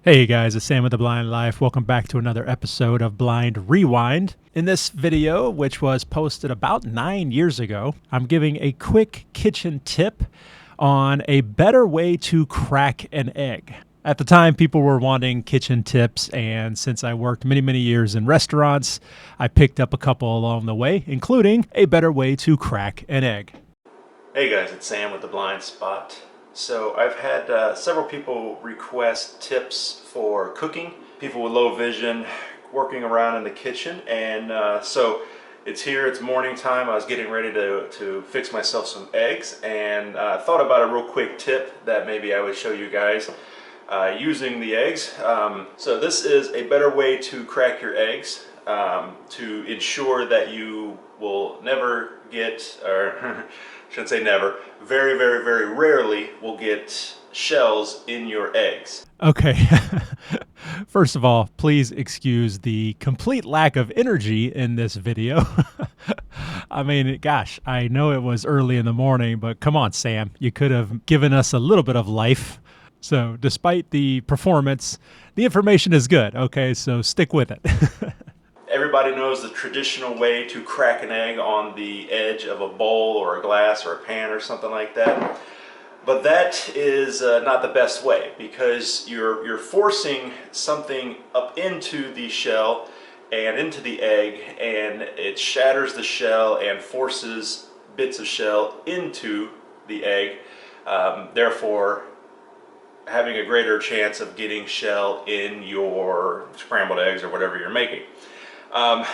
Hey guys, it's Sam with The Blind Life. Welcome back to another episode of Blind Rewind. In this video, which was posted about 9 years ago, I'm giving a quick kitchen tip on a better way to crack an egg. At the time, people were wanting kitchen tips, and since I worked many years in restaurants, I picked up a couple along the way, including a better way to crack an egg. Hey guys, it's Sam with The Blind Spot. So I've had several people request tips for cooking, people with low vision working around in the kitchen, and so it's here, it's morning time. I was getting ready to fix myself some eggs, and thought about a real quick tip that maybe I would show you guys using the eggs. So this is a better way to crack your eggs to ensure that you will never get, or shouldn't say never, very rarely will get shells in your eggs. Okay. First of all, please excuse the complete lack of energy in this video. I mean, gosh, I know it was early in the morning, but come on, Sam, you could have given us a little bit of life. So despite the performance, the information is good. Okay, so stick with it. Everybody knows the traditional way to crack an egg on the edge of a bowl or a glass or a pan or something like that. But that is not the best way, because you're forcing something up into the shell and into the egg, and it shatters the shell and forces bits of shell into the egg, therefore having a greater chance of getting shell in your scrambled eggs or whatever you're making. An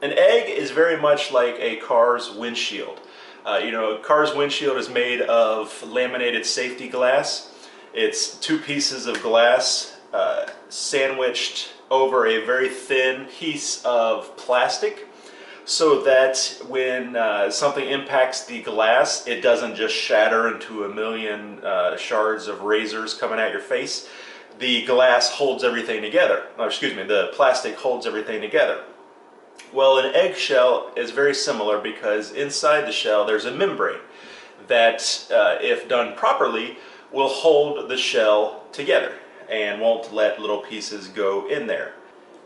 egg is very much like a car's windshield. A car's windshield is made of laminated safety glass. It's two pieces of glass sandwiched over a very thin piece of plastic, so that when something impacts the glass, it doesn't just shatter into a million shards of razors coming at your face. The glass holds everything together. The plastic holds everything together. Well, an eggshell is very similar, because inside the shell there's a membrane that, if done properly, will hold the shell together and won't let little pieces go in there.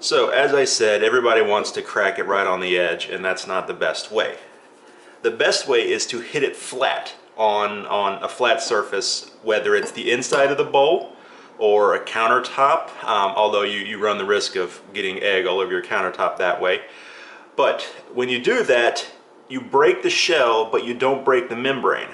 So, as I said, everybody wants to crack it right on the edge, and that's not the best way. The best way is to hit it flat on a flat surface, whether it's the inside of the bowl or a countertop, although you run the risk of getting egg all over your countertop that way. But when you do that, you break the shell, but you don't break the membrane.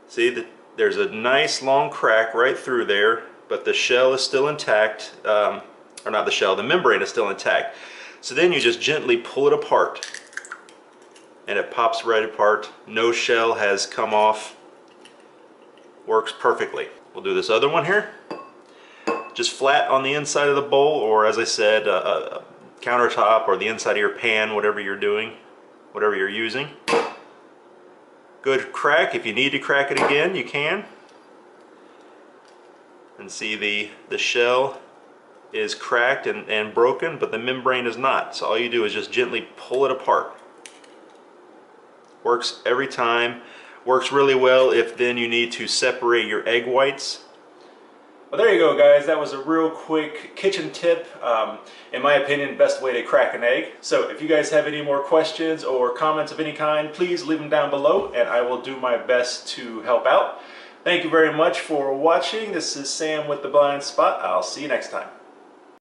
See, there's a nice long crack right through there, but the shell is still intact, or not the shell, the membrane is still intact. So then you just gently pull it apart, and it pops right apart. No shell has come off. Works perfectly. We'll do this other one here. Just flat on the inside of the bowl, or as I said, a countertop, or the inside of your pan, whatever you're doing, whatever you're using. Good crack. If you need to crack it again, you can. And see, the shell is cracked and broken, but the membrane is not. So all you do is just gently pull it apart. Works every time. Works really well if then you need to separate your egg whites. Well, there you go, guys. That was a real quick kitchen tip. In my opinion, best way to crack an egg. So if you guys have any more questions or comments of any kind, please leave them down below, and I will do my best to help out. Thank you very much for watching. This is Sam with The Blind Spot. I'll see you next time.